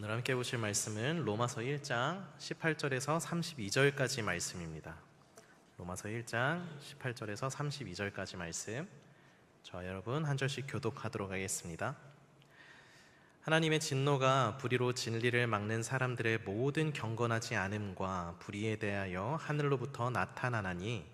오늘 함께 보실 말씀은 로마서 1장 18절에서 32절까지 말씀입니다. 로마서 1장 18절에서 32절까지 말씀, 저와 여러분 한 절씩 교독하도록 하겠습니다. 하나님의 진노가 불의로 진리를 막는 사람들의 모든 경건하지 않음과 불의에 대하여 하늘로부터 나타나나니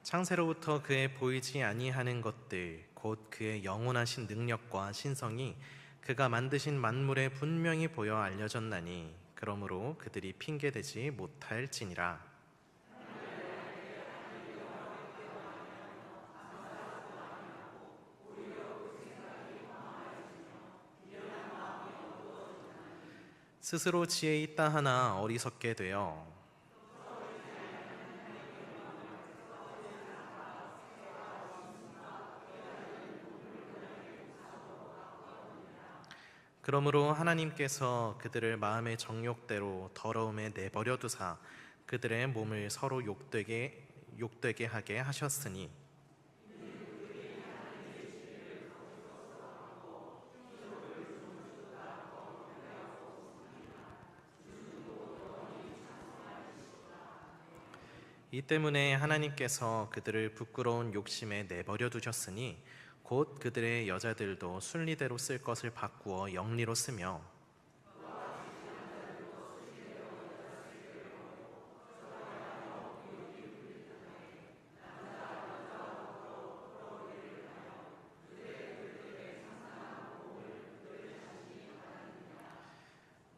창세로부터 그의 보이지 아니하는 것들 곧 그의 영원하신 능력과 신성이 그가 만드신 만물에 분명히 보여 알려졌나니 그러므로 그들이 핑계대지 못할지니라. 스스로 지혜 있다 하나 어리석게 되어 그러므로 하나님께서 그들을 마음의 정욕대로 더러움에 내버려 두사 그들의 몸을 서로 욕되게 하게 하셨으니 이 때문에 하나님께서 그들을 부끄러운 욕심에 내버려 두셨으니 곧 그들의 여자들도 순리대로 쓸 것을 바꾸어 영리로 쓰며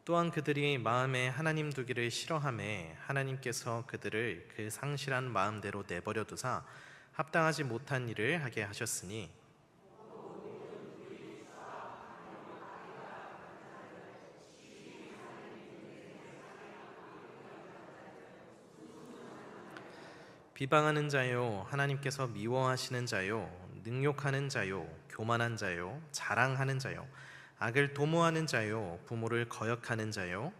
또한 그들이 마음에 하나님 두기를 싫어하매 하나님께서 그들을 그 상실한 마음대로 내버려 두사 합당하지 못한 일을 하게 하셨으니 비방하는 자요, 하나님께서 미워하시는 자요, 능욕하는 자요, 교만한 자요, 자랑하는 자요, 악을 도모하는 자요, 부모를 거역하는 자요,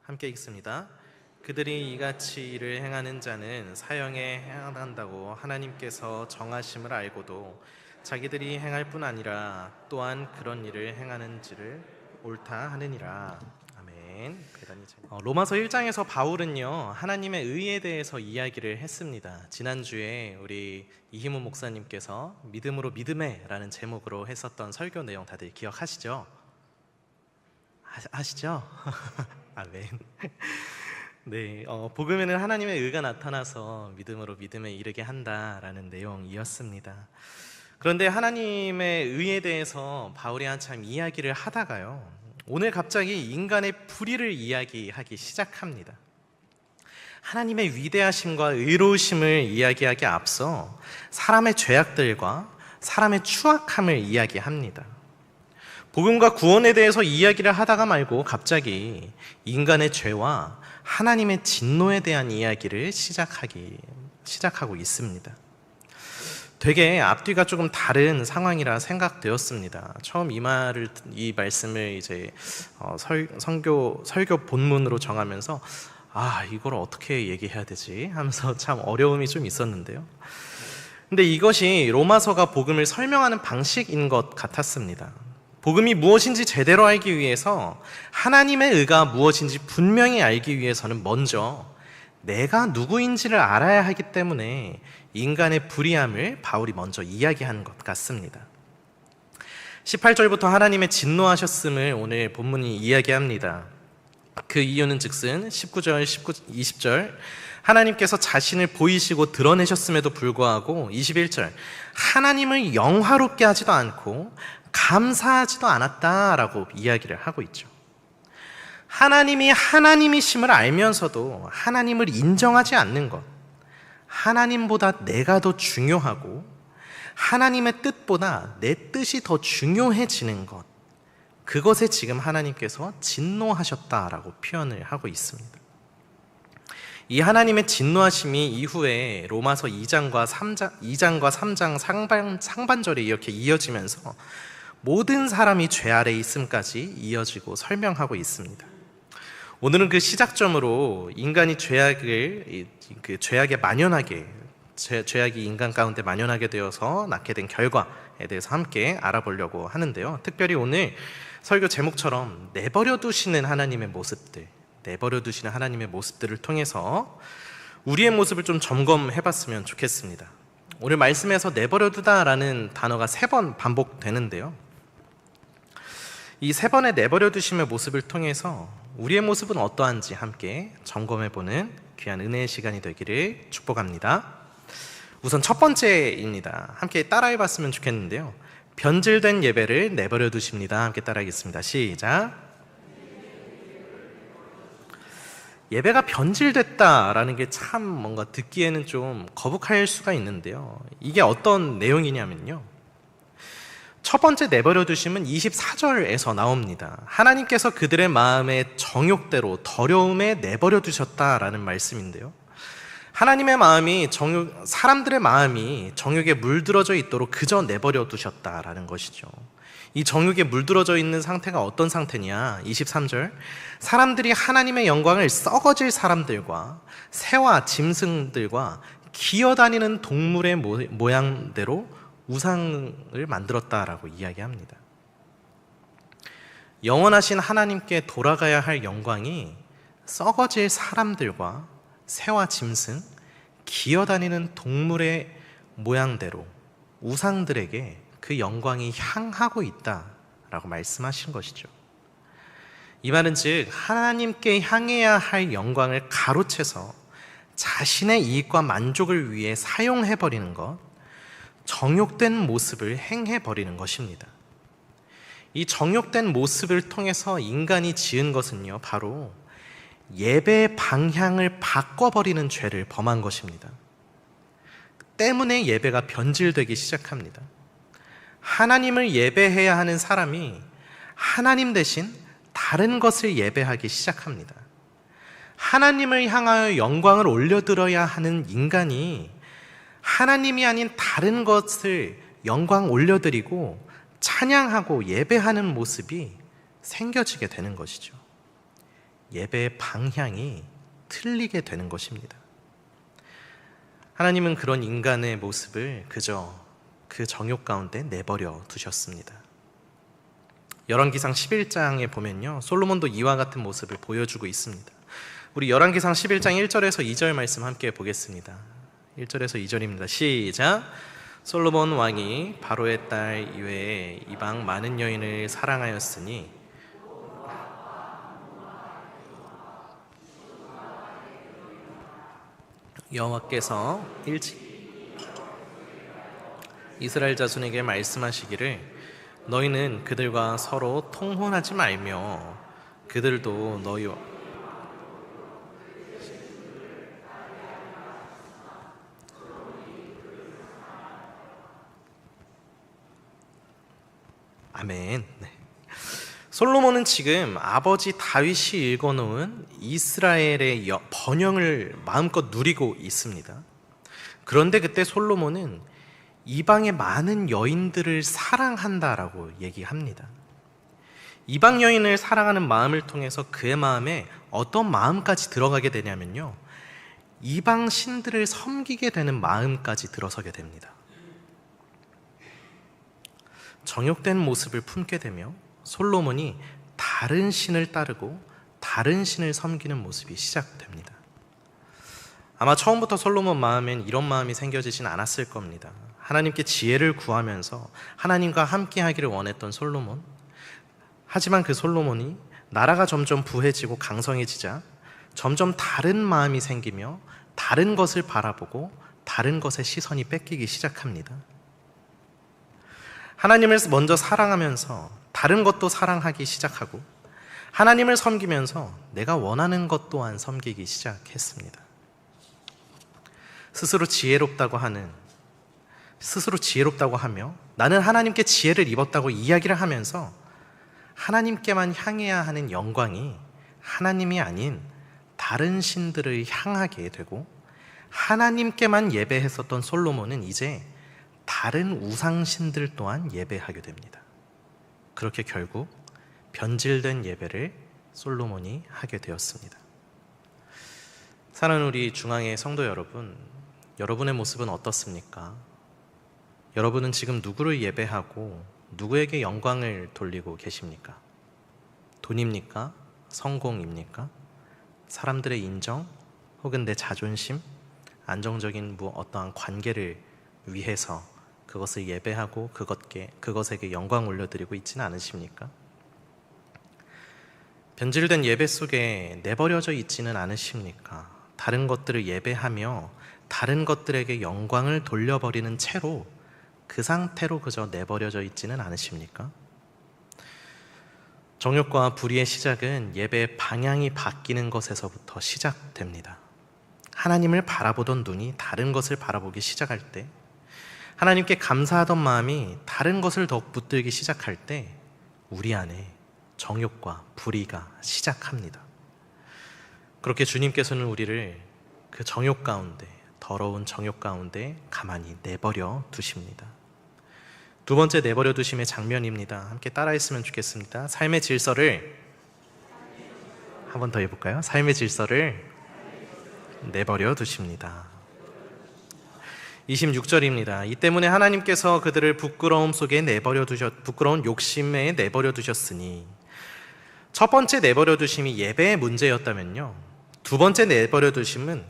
함께 읽습니다. 그들이 이같이 일을 행하는 자는 사형에 해당한다고 하나님께서 정하심을 알고도 자기들이 행할 뿐 아니라 또한 그런 일을 행하는지를 옳다 하느니라. 로마서 1장에서 바울은요 하나님의 의에 대해서 이야기를 했습니다. 지난주에 우리 이희문 목사님께서 믿음으로 믿음에 라는 제목으로 했었던 설교 내용 다들 기억하시죠? 아시죠? 아멘. 네, 복음에는 하나님의 의가 나타나서 믿음으로 믿음에 이르게 한다라는 내용이었습니다. 그런데 하나님의 의에 대해서 바울이 한참 이야기를 하다가요 오늘 갑자기 인간의 불의를 이야기하기 시작합니다. 하나님의 위대하심과 의로우심을 이야기하기에 앞서 사람의 죄악들과 사람의 추악함을 이야기합니다. 복음과 구원에 대해서 이야기를 하다가 말고 갑자기 인간의 죄와 하나님의 진노에 대한 이야기를 시작하고 있습니다. 되게 앞뒤가 조금 다른 상황이라 생각되었습니다. 처음 이 말씀을 이제 설교 본문으로 정하면서 이걸 어떻게 얘기해야 되지 하면서 참 어려움이 좀 있었는데요. 근데 이것이 로마서가 복음을 설명하는 방식인 것 같았습니다. 복음이 무엇인지 제대로 알기 위해서 하나님의 의가 무엇인지 분명히 알기 위해서는 먼저 내가 누구인지를 알아야 하기 때문에 인간의 불의함을 바울이 먼저 이야기하는 것 같습니다. 18절부터 하나님의 진노하셨음을 오늘 본문이 이야기합니다. 그 이유는 즉슨 19절, 20절 하나님께서 자신을 보이시고 드러내셨음에도 불구하고 21절 하나님을 영화롭게 하지도 않고 감사하지도 않았다라고 이야기를 하고 있죠. 하나님이 하나님이심을 알면서도 하나님을 인정하지 않는 것, 하나님보다 내가 더 중요하고 하나님의 뜻보다 내 뜻이 더 중요해지는 것, 그것에 지금 하나님께서 진노하셨다라고 표현을 하고 있습니다. 이 하나님의 진노하심이 이후에 로마서 2장과 3장 상반절에 이렇게 이어지면서 모든 사람이 죄 아래 있음까지 이어지고 설명하고 있습니다. 오늘은 그 시작점으로 인간이 그 죄악에 만연하게 죄악이 인간 가운데 만연하게 되어서 낳게 된 결과에 대해서 함께 알아보려고 하는데요. 특별히 오늘 설교 제목처럼 내버려 두시는 하나님의 모습들, 내버려 두시는 하나님의 모습들을 통해서 우리의 모습을 좀 점검해 봤으면 좋겠습니다. 오늘 말씀에서 내버려 두다라는 단어가 3번 반복되는데요. 이 3번의 내버려 두심의 모습을 통해서 우리의 모습은 어떠한지 함께 점검해 보는 귀한 은혜의 시간이 되기를 축복합니다. 우선 첫 번째입니다. 함께 따라해 봤으면 좋겠는데요. 변질된 예배를 내버려 두십니다. 함께 따라하겠습니다. 시작. 예배가 변질됐다라는 게 참 뭔가 듣기에는 좀 거북할 수가 있는데요. 이게 어떤 내용이냐면요. 첫 번째 내버려 두심은 24절에서 나옵니다. 하나님께서 그들의 마음의 정욕대로 더러움에 내버려 두셨다라는 말씀인데요. 하나님의 마음이 사람들의 마음이 정욕에 물들어져 있도록 그저 내버려 두셨다라는 것이죠. 이 정욕에 물들어져 있는 상태가 어떤 상태냐? 23절. 사람들이 하나님의 영광을 썩어질 사람들과 새와 짐승들과 기어다니는 동물의 모양대로 우상을 만들었다라고 이야기합니다. 영원하신 하나님께 돌아가야 할 영광이 썩어질 사람들과 새와 짐승, 기어다니는 동물의 모양대로 우상들에게 그 영광이 향하고 있다라고 말씀하신 것이죠. 이 말은 즉 하나님께 향해야 할 영광을 가로채서 자신의 이익과 만족을 위해 사용해버리는 것, 정욕된 모습을 행해버리는 것입니다. 이 정욕된 모습을 통해서 인간이 지은 것은요, 바로 예배의 방향을 바꿔버리는 죄를 범한 것입니다. 때문에 예배가 변질되기 시작합니다. 하나님을 예배해야 하는 사람이 하나님 대신 다른 것을 예배하기 시작합니다. 하나님을 향하여 영광을 올려드려야 하는 인간이 하나님이 아닌 다른 것을 영광 올려드리고 찬양하고 예배하는 모습이 생겨지게 되는 것이죠. 예배의 방향이 틀리게 되는 것입니다. 하나님은 그런 인간의 모습을 그저 그 정욕 가운데 내버려 두셨습니다. 열왕기상 11장에 보면요, 솔로몬도 이와 같은 모습을 보여주고 있습니다. 우리 열왕기상 11장 1절에서 2절 말씀 함께 보겠습니다. 1절에서 2절입니다. 시작. 솔로몬 왕이 바로의 딸 이외에 이방 많은 여인을 사랑하였으니 여호와께서 이스라엘 자손에게 말씀하시기를 너희는 그들과 서로 통혼하지 말며 그들도 너희와 아멘. 네. 솔로몬은 지금 아버지 다윗이 읽어놓은 이스라엘의 번영을 마음껏 누리고 있습니다. 그런데 그때 솔로몬은 이방의 많은 여인들을 사랑한다라고 얘기합니다. 이방 여인을 사랑하는 마음을 통해서 그의 마음에 어떤 마음까지 들어가게 되냐면요, 이방 신들을 섬기게 되는 마음까지 들어서게 됩니다. 정욕된 모습을 품게 되며 솔로몬이 다른 신을 따르고 다른 신을 섬기는 모습이 시작됩니다. 아마 처음부터 솔로몬 마음엔 이런 마음이 생겨지진 않았을 겁니다. 하나님께 지혜를 구하면서 하나님과 함께 하기를 원했던 솔로몬. 하지만 그 솔로몬이 나라가 점점 부해지고 강성해지자 점점 다른 마음이 생기며 다른 것을 바라보고 다른 것의 시선이 뺏기기 시작합니다. 하나님을 먼저 사랑하면서 다른 것도 사랑하기 시작하고 하나님을 섬기면서 내가 원하는 것 또한 섬기기 시작했습니다. 스스로 지혜롭다고 하며 나는 하나님께 지혜를 입었다고 이야기를 하면서 하나님께만 향해야 하는 영광이 하나님이 아닌 다른 신들을 향하게 되고, 하나님께만 예배했었던 솔로몬은 이제 다른 우상신들 또한 예배하게 됩니다. 그렇게 결국 변질된 예배를 솔로몬이 하게 되었습니다. 사랑하는 우리 중앙의 성도 여러분, 여러분의 모습은 어떻습니까? 여러분은 지금 누구를 예배하고 누구에게 영광을 돌리고 계십니까? 돈입니까? 성공입니까? 사람들의 인정 혹은 내 자존심, 안정적인 어떠한 관계를 위해서 그것을 예배하고 그것에게 영광 올려드리고 있지는 않으십니까? 변질된 예배 속에 내버려져 있지는 않으십니까? 다른 것들을 예배하며 다른 것들에게 영광을 돌려버리는 채로 그 상태로 그저 내버려져 있지는 않으십니까? 정욕과 불의의 시작은 예배의 방향이 바뀌는 것에서부터 시작됩니다. 하나님을 바라보던 눈이 다른 것을 바라보기 시작할 때, 하나님께 감사하던 마음이 다른 것을 더욱 붙들기 시작할 때 우리 안에 정욕과 불의가 시작합니다. 그렇게 주님께서는 우리를 그 정욕 가운데, 더러운 정욕 가운데 가만히 내버려 두십니다. 두 번째 내버려 두심의 장면입니다. 함께 따라했으면 좋겠습니다. 삶의 질서를 한 번 더 해볼까요? 삶의 질서를 내버려 두십니다. 26절입니다. 이 때문에 하나님께서 그들을 부끄러운 욕심에 내버려 두셨으니, 첫 번째 내버려 두심이 예배의 문제였다면요, 두 번째 내버려 두심은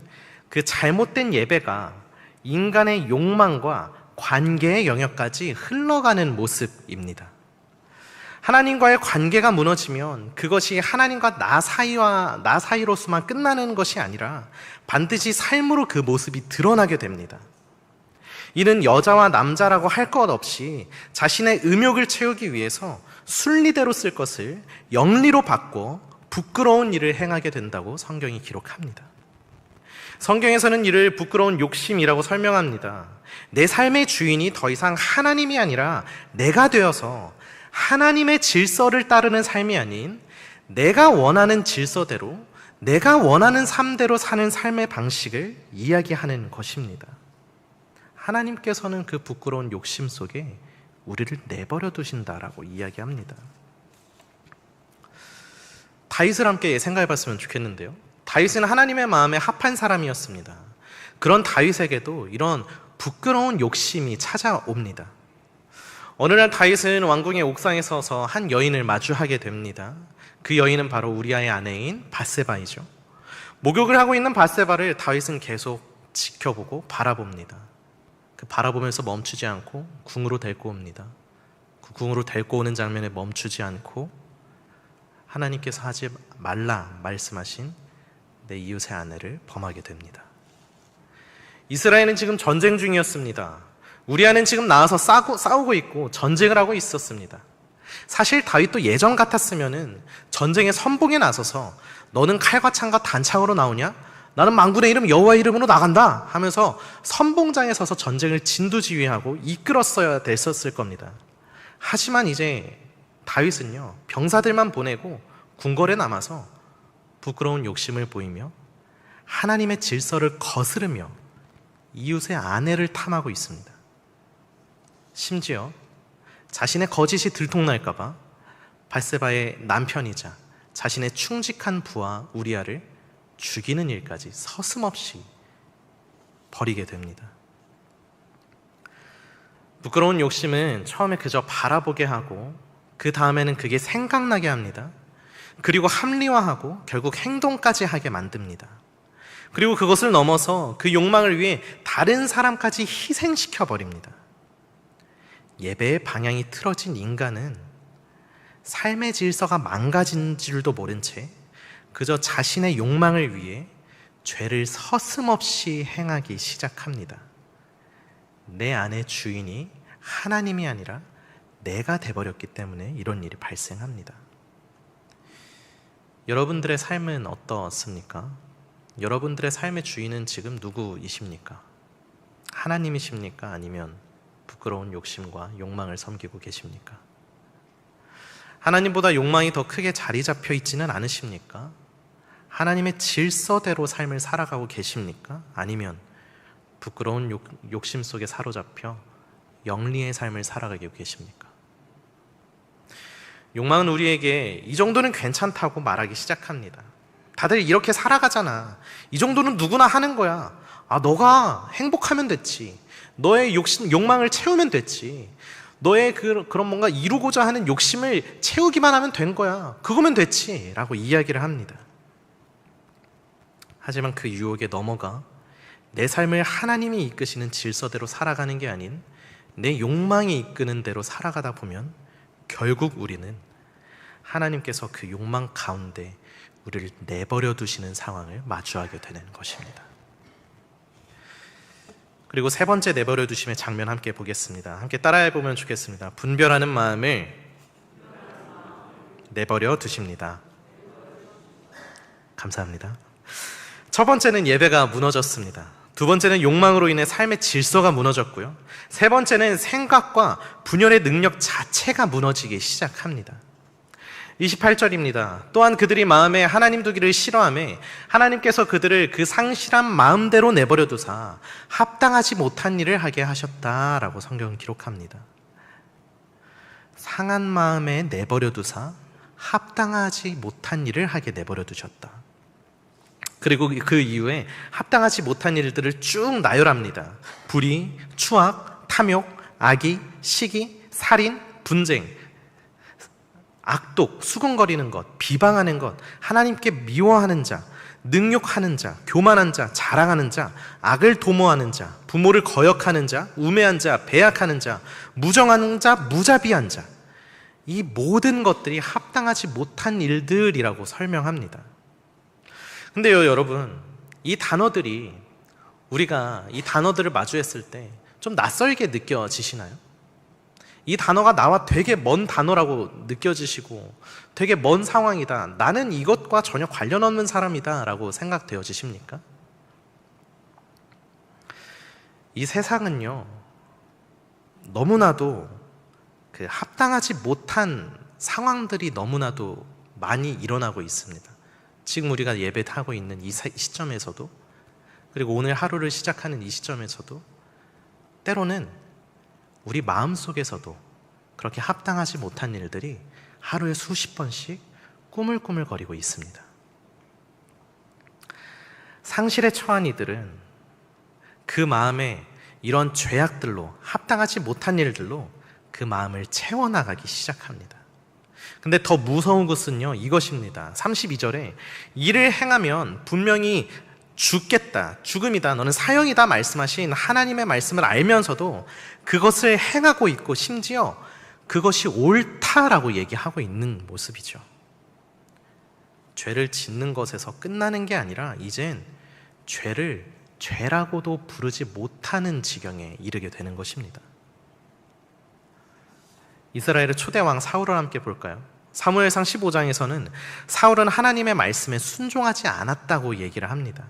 그 잘못된 예배가 인간의 욕망과 관계의 영역까지 흘러가는 모습입니다. 하나님과의 관계가 무너지면 그것이 하나님과 나 사이로서만 끝나는 것이 아니라 반드시 삶으로 그 모습이 드러나게 됩니다. 이는 여자와 남자라고 할 것 없이 자신의 음욕을 채우기 위해서 순리대로 쓸 것을 영리로 바꿔 부끄러운 일을 행하게 된다고 성경이 기록합니다. 성경에서는 이를 부끄러운 욕심이라고 설명합니다. 내 삶의 주인이 더 이상 하나님이 아니라 내가 되어서 하나님의 질서를 따르는 삶이 아닌 내가 원하는 질서대로, 내가 원하는 삶대로 사는 삶의 방식을 이야기하는 것입니다. 하나님께서는 그 부끄러운 욕심 속에 우리를 내버려 두신다라고 이야기합니다. 다윗을 함께 생각해 봤으면 좋겠는데요, 다윗은 하나님의 마음에 합한 사람이었습니다. 그런 다윗에게도 이런 부끄러운 욕심이 찾아옵니다. 어느 날 다윗은 왕궁의 옥상에 서서 한 여인을 마주하게 됩니다. 그 여인은 바로 우리아의 아내인 밧세바이죠. 목욕을 하고 있는 밧세바를 다윗은 계속 지켜보고 바라봅니다. 그 바라보면서 멈추지 않고 궁으로 데리고 옵니다. 그 궁으로 데리고 오는 장면에 멈추지 않고 하나님께서 하지 말라 말씀하신 내 이웃의 아내를 범하게 됩니다. 이스라엘은 지금 전쟁 중이었습니다. 우리아는 지금 나와서 싸우고 있고 전쟁을 하고 있었습니다. 사실 다윗도 예전 같았으면은 전쟁에 선봉에 나서서 너는 칼과 창과 단창으로 나오냐? 나는 만군의 이름 여호와의 이름으로 나간다 하면서 선봉장에 서서 전쟁을 진두지휘하고 이끌었어야 됐었을 겁니다. 하지만 이제 다윗은요, 병사들만 보내고 궁궐에 남아서 부끄러운 욕심을 보이며 하나님의 질서를 거스르며 이웃의 아내를 탐하고 있습니다. 심지어 자신의 거짓이 들통날까봐 밧세바의 남편이자 자신의 충직한 부하 우리아를 죽이는 일까지 서슴없이 벌이게 됩니다. 부끄러운 욕심은 처음에 그저 바라보게 하고 그 다음에는 그게 생각나게 합니다. 그리고 합리화하고 결국 행동까지 하게 만듭니다. 그리고 그것을 넘어서 그 욕망을 위해 다른 사람까지 희생시켜 버립니다. 예배의 방향이 틀어진 인간은 삶의 질서가 망가진 줄도 모른 채 그저 자신의 욕망을 위해 죄를 서슴없이 행하기 시작합니다. 내 안의 주인이 하나님이 아니라 내가 돼버렸기 때문에 이런 일이 발생합니다. 여러분들의 삶은 어떻습니까? 여러분들의 삶의 주인은 지금 누구이십니까? 하나님이십니까? 아니면 부끄러운 욕심과 욕망을 섬기고 계십니까? 하나님보다 욕망이 더 크게 자리 잡혀 있지는 않으십니까? 하나님의 질서대로 삶을 살아가고 계십니까? 아니면 부끄러운 욕심 속에 사로잡혀 영리의 삶을 살아가고 계십니까? 욕망은 우리에게 이 정도는 괜찮다고 말하기 시작합니다. 다들 이렇게 살아가잖아. 이 정도는 누구나 하는 거야. 너가 행복하면 됐지. 너의 욕망을 채우면 됐지. 너의 그런 뭔가 이루고자 하는 욕심을 채우기만 하면 된 거야. 그거면 됐지. 라고 이야기를 합니다. 하지만 그 유혹에 넘어가 내 삶을 하나님이 이끄시는 질서대로 살아가는 게 아닌 내 욕망이 이끄는 대로 살아가다 보면 결국 우리는 하나님께서 그 욕망 가운데 우리를 내버려 두시는 상황을 마주하게 되는 것입니다. 그리고 세 번째 내버려 두심의 장면 함께 보겠습니다. 함께 따라해 보면 좋겠습니다. 분별하는 마음을 내버려 두십니다. 감사합니다. 첫 번째는 예배가 무너졌습니다. 두 번째는 욕망으로 인해 삶의 질서가 무너졌고요. 세 번째는 생각과 분열의 능력 자체가 무너지기 시작합니다. 28절입니다. 또한 그들이 마음에 하나님 두기를 싫어하며 하나님께서 그들을 그 상실한 마음대로 내버려 두사 합당하지 못한 일을 하게 하셨다라고 성경은 기록합니다. 상한 마음에 내버려 두사 합당하지 못한 일을 하게 내버려 두셨다. 그리고 그 이후에 합당하지 못한 일들을 쭉 나열합니다. 불의, 추악, 탐욕, 악의, 시기, 살인, 분쟁, 악독, 수군거리는 것, 비방하는 것, 하나님께 미워하는 자, 능욕하는 자, 교만한 자, 자랑하는 자, 악을 도모하는 자, 부모를 거역하는 자, 우매한 자, 배약하는 자, 무정하는 자, 무자비한 자, 이 모든 것들이 합당하지 못한 일들이라고 설명합니다. 근데요, 여러분, 이 단어들이 우리가 이 단어들을 마주했을 때 좀 낯설게 느껴지시나요? 이 단어가 나와 되게 먼 단어라고 느껴지시고 되게 먼 상황이다, 나는 이것과 전혀 관련 없는 사람이다 라고 생각되어지십니까? 이 세상은요, 너무나도 그 합당하지 못한 상황들이 너무나도 많이 일어나고 있습니다. 지금 우리가 예배하고 있는 이 시점에서도, 그리고 오늘 하루를 시작하는 이 시점에서도 때로는 우리 마음속에서도 그렇게 합당하지 못한 일들이 하루에 수십 번씩 꾸물꾸물거리고 있습니다. 상실에 처한 이들은 그 마음에 이런 죄악들로, 합당하지 못한 일들로 그 마음을 채워나가기 시작합니다. 근데 더 무서운 것은요, 이것입니다. 32절에 이를 행하면 분명히 죽겠다, 죽음이다, 너는 사형이다 말씀하신 하나님의 말씀을 알면서도 그것을 행하고 있고 심지어 그것이 옳다라고 얘기하고 있는 모습이죠. 죄를 짓는 것에서 끝나는 게 아니라 이젠 죄를 죄라고도 부르지 못하는 지경에 이르게 되는 것입니다. 이스라엘의 초대 왕 사울을 함께 볼까요? 사무엘상 15장에서는 사울은 하나님의 말씀에 순종하지 않았다고 얘기를 합니다.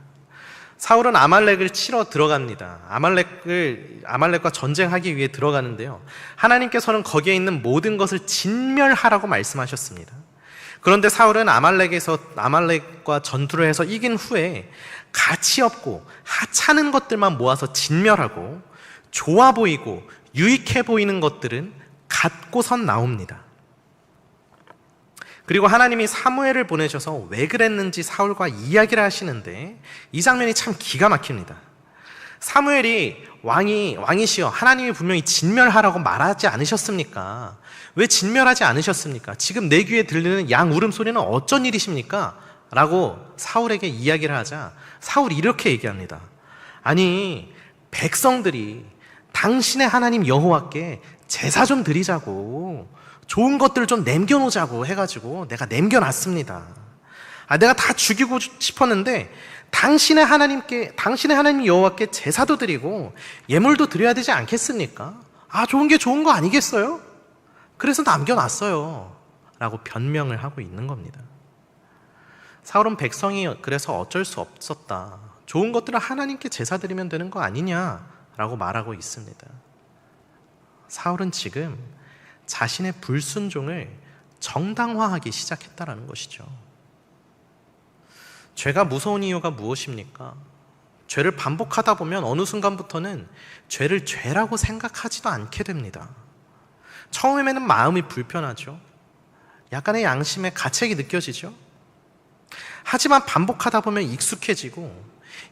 사울은 아말렉을 치러 들어갑니다. 아말렉과 전쟁하기 위해 들어가는데요, 하나님께서는 거기에 있는 모든 것을 진멸하라고 말씀하셨습니다. 그런데 사울은 아말렉과 전투를 해서 이긴 후에 가치 없고 하찮은 것들만 모아서 진멸하고 좋아 보이고 유익해 보이는 것들은 갖고선 나옵니다. 그리고 하나님이 사무엘을 보내셔서 왜 그랬는지 사울과 이야기를 하시는데 이 장면이 참 기가 막힙니다. 사무엘이 왕이시여, 하나님이 분명히 진멸하라고 말하지 않으셨습니까? 왜 진멸하지 않으셨습니까? 지금 내 귀에 들리는 양 울음소리는 어쩐 일이십니까? 라고 사울에게 이야기를 하자 사울이 이렇게 얘기합니다. 아니, 백성들이 당신의 하나님 여호와께 제사 좀 드리자고, 좋은 것들 좀 남겨놓자고 해가지고 내가 남겨놨습니다. 내가 다 죽이고 싶었는데 당신의 하나님 여호와께 제사도 드리고 예물도 드려야 되지 않겠습니까? 좋은 게 좋은 거 아니겠어요? 그래서 남겨놨어요 라고 변명을 하고 있는 겁니다. 사울은 백성이 그래서 어쩔 수 없었다, 좋은 것들은 하나님께 제사 드리면 되는 거 아니냐라고 말하고 있습니다. 사울은 지금 자신의 불순종을 정당화하기 시작했다는 것이죠. 죄가 무서운 이유가 무엇입니까? 죄를 반복하다 보면 어느 순간부터는 죄를 죄라고 생각하지도 않게 됩니다. 처음에는 마음이 불편하죠. 약간의 양심의 가책이 느껴지죠. 하지만 반복하다 보면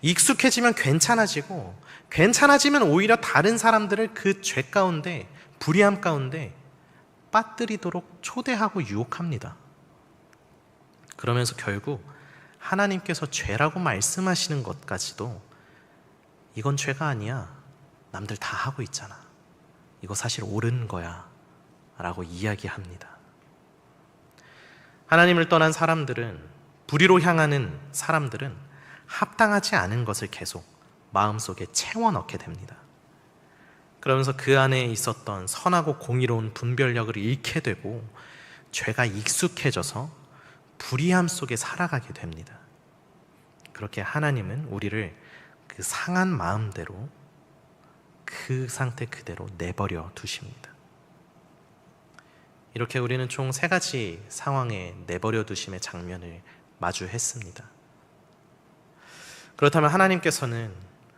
익숙해지면 괜찮아지면 오히려 다른 사람들을 그 죄 가운데, 불의함 가운데 빠뜨리도록 초대하고 유혹합니다. 그러면서 결국 하나님께서 죄라고 말씀하시는 것까지도 이건 죄가 아니야, 남들 다 하고 있잖아, 이거 사실 옳은 거야 라고 이야기합니다. 하나님을 떠난 사람들은, 불의로 향하는 사람들은 합당하지 않은 것을 계속 마음속에 채워 넣게 됩니다. 그러면서 그 안에 있었던 선하고 공의로운 분별력을 잃게 되고 죄가 익숙해져서 불의함 속에 살아가게 됩니다. 그렇게 하나님은 우리를 그 상한 마음대로, 그 상태 그대로 내버려 두십니다. 이렇게 우리는 총 3가지 상황의 내버려 두심의 장면을 마주했습니다. 그렇다면 하나님께서는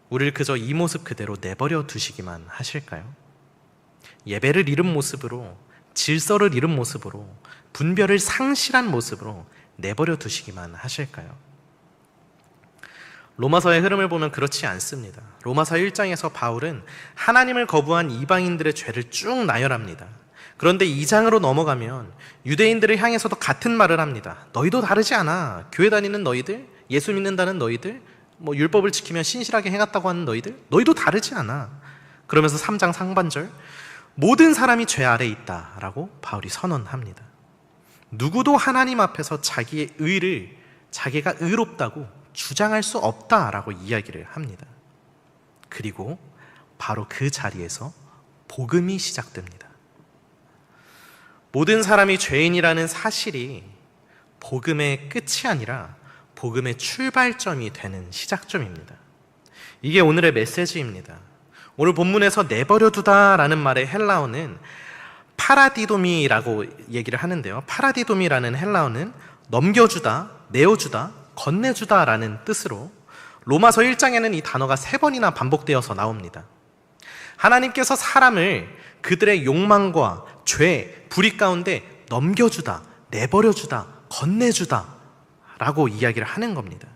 우리를 그저 이 모습 그대로 내버려 두시기만 하실까요? 예배를 잃은 모습으로, 질서를 잃은 모습으로, 분별을 상실한 모습으로 내버려 두시기만 하실까요? 로마서의 흐름을 보면 그렇지 않습니다. 로마서 1장에서 바울은 하나님을 거부한 이방인들의 죄를 쭉 나열합니다. 그런데 2장으로 넘어가면 유대인들을 향해서도 같은 말을 합니다. 너희도 다르지 않아. 교회 다니는 너희들, 예수 믿는다는 너희들, 율법을 지키며 신실하게 행했다고 하는 너희도 다르지 않아. 그러면서 3장 상반절, 모든 사람이 죄 아래 있다라고 바울이 선언합니다. 누구도 하나님 앞에서 자기의 의를, 자기가 의롭다고 주장할 수 없다라고 이야기를 합니다. 그리고 바로 그 자리에서 복음이 시작됩니다. 모든 사람이 죄인이라는 사실이 복음의 끝이 아니라 복음의 출발점이 되는 시작점입니다. 이게 오늘의 메시지입니다. 오늘 본문에서 내버려두다라는 말의 헬라어는 파라디도미라고 얘기를 하는데요. 파라디도미라는 헬라어는 넘겨주다, 내어주다, 건네주다라는 뜻으로 로마서 1장에는 이 단어가 3번이나 반복되어서 나옵니다. 하나님께서 사람을 그들의 욕망과 죄, 불의 가운데 넘겨주다, 내버려주다, 건네주다 라고 이야기를 하는 겁니다.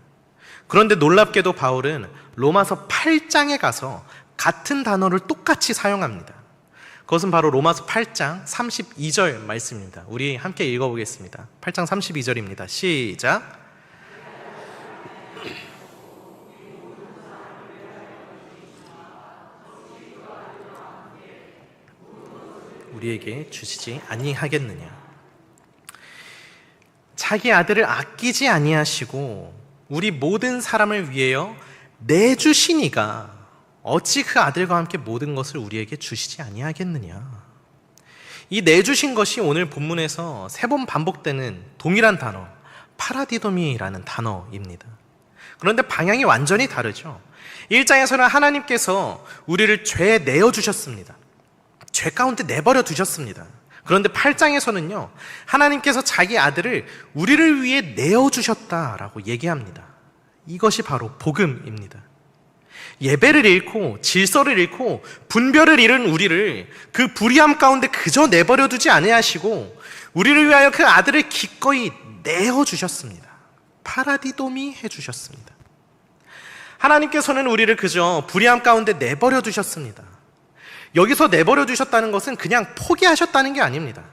그런데 놀랍게도 바울은 로마서 8장에 가서 같은 단어를 똑같이 사용합니다. 그것은 바로 로마서 8장 32절 말씀입니다. 우리 함께 읽어보겠습니다. 8장 32절입니다. 시작. 우리에게 주시지 아니하겠느냐. 자기 아들을 아끼지 아니하시고 우리 모든 사람을 위하여 내주시니가 어찌 그 아들과 함께 모든 것을 우리에게 주시지 아니하겠느냐. 이 내주신 것이 오늘 본문에서 3번 반복되는 동일한 단어, 파라디도미라는 단어입니다. 그런데 방향이 완전히 다르죠. 1장에서는 하나님께서 우리를 죄에 내어주셨습니다. 죄 가운데 내버려 두셨습니다. 그런데 8장에서는요, 하나님께서 자기 아들을 우리를 위해 내어주셨다라고 얘기합니다. 이것이 바로 복음입니다. 예배를 잃고 질서를 잃고 분별을 잃은 우리를 그 불의함 가운데 그저 내버려 두지 아니하시고 우리를 위하여 그 아들을 기꺼이 내어주셨습니다. 파라디도미 해주셨습니다. 하나님께서는 우리를 그저 불의함 가운데 내버려 두셨습니다. 여기서 내버려 두셨다는 것은 그냥 포기하셨다는 게 아닙니다.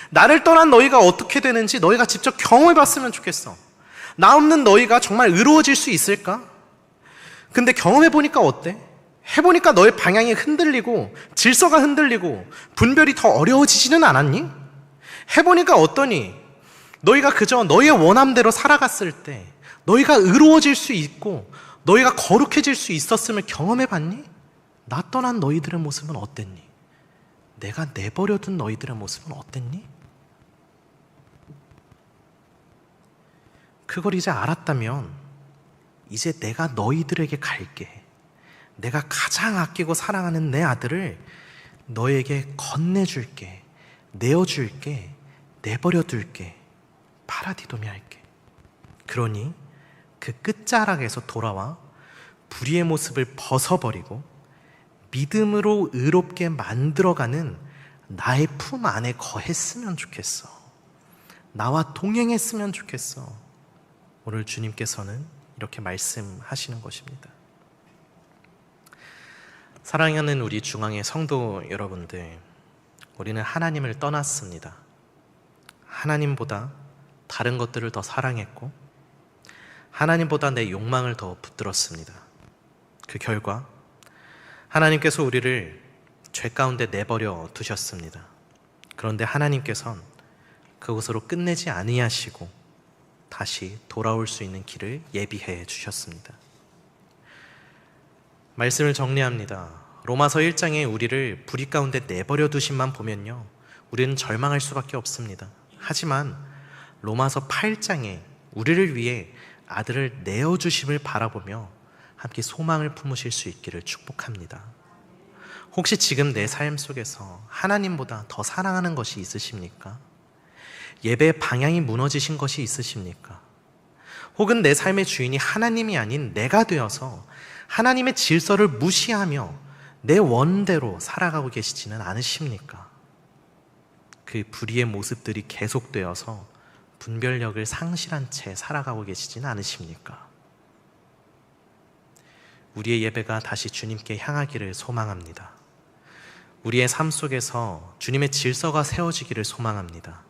나를 떠난 너희가 어떻게 되는지 너희가 직접 경험해 봤으면 좋겠어. 나 없는 너희가 정말 의로워질 수 있을까? 근데 경험해 보니까 어때? 해보니까 너의 방향이 흔들리고 질서가 흔들리고 분별이 더 어려워지지는 않았니? 해보니까 어떠니? 너희가 그저 너희의 원함대로 살아갔을 때 너희가 의로워질 수 있고 너희가 거룩해질 수 있었음을 경험해 봤니? 나 떠난 너희들의 모습은 어땠니? 내가 내버려둔 너희들의 모습은 어땠니? 그걸 이제 알았다면 이제 내가 너희들에게 갈게. 내가 가장 아끼고 사랑하는 내 아들을 너에게 건네줄게. 내어줄게. 내버려둘게. 파라디도미 할게. 그러니 그 끝자락에서 돌아와 불의의 모습을 벗어버리고 믿음으로 의롭게 만들어가는 나의 품 안에 거했으면 좋겠어. 나와 동행했으면 좋겠어. 오늘 주님께서는 이렇게 말씀하시는 것입니다. 사랑하는 우리 중앙의 성도 여러분들, 우리는 하나님을 떠났습니다. 하나님보다 다른 것들을 더 사랑했고 하나님보다 내 욕망을 더 붙들었습니다. 그 결과 하나님께서 우리를 죄 가운데 내버려 두셨습니다. 그런데 하나님께서는 그곳으로 끝내지 아니하시고 다시 돌아올 수 있는 길을 예비해 주셨습니다. 말씀을 정리합니다. 로마서 1장에 우리를 불의 가운데 내버려 두신만 보면요, 우리는 절망할 수밖에 없습니다. 하지만 로마서 8장에 우리를 위해 아들을 내어주심을 바라보며 함께 소망을 품으실 수 있기를 축복합니다. 혹시 지금 내 삶 속에서 하나님보다 더 사랑하는 것이 있으십니까? 예배의 방향이 무너지신 것이 있으십니까? 혹은 내 삶의 주인이 하나님이 아닌 내가 되어서 하나님의 질서를 무시하며 내 원대로 살아가고 계시지는 않으십니까? 그 불의의 모습들이 계속되어서 분별력을 상실한 채 살아가고 계시지는 않으십니까? 우리의 예배가 다시 주님께 향하기를 소망합니다. 우리의 삶 속에서 주님의 질서가 세워지기를 소망합니다.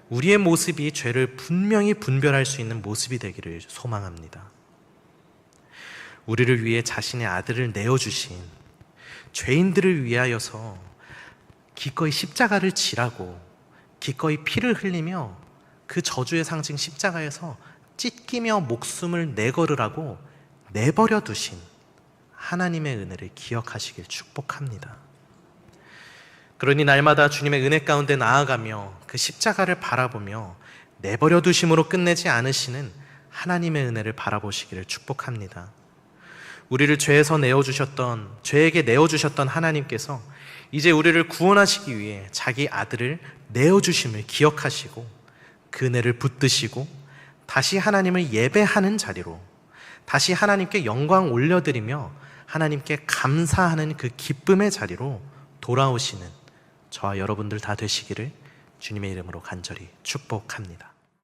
우리의 모습이 죄를 분명히 분별할 수 있는 모습이 되기를 소망합니다. 우리를 위해 자신의 아들을 내어주신 죄인들을 위하여서 기꺼이 십자가를 지라고 기꺼이 피를 흘리며 그 저주의 상징 십자가에서 찢기며 목숨을 내걸으라고 내버려 두신 하나님의 은혜를 기억하시길 축복합니다. 그러니 날마다 주님의 은혜 가운데 나아가며 그 십자가를 바라보며 내버려 두심으로 끝내지 않으시는 하나님의 은혜를 바라보시기를 축복합니다. 우리를 죄에서 죄에게 내어주셨던 하나님께서 이제 우리를 구원하시기 위해 자기 아들을 내어주심을 기억하시고 그 은혜를 붙드시고 다시 하나님을 예배하는 자리로, 다시 하나님께 영광 올려드리며 하나님께 감사하는 그 기쁨의 자리로 돌아오시는 저와 여러분들 다 되시기를 주님의 이름으로 간절히 축복합니다.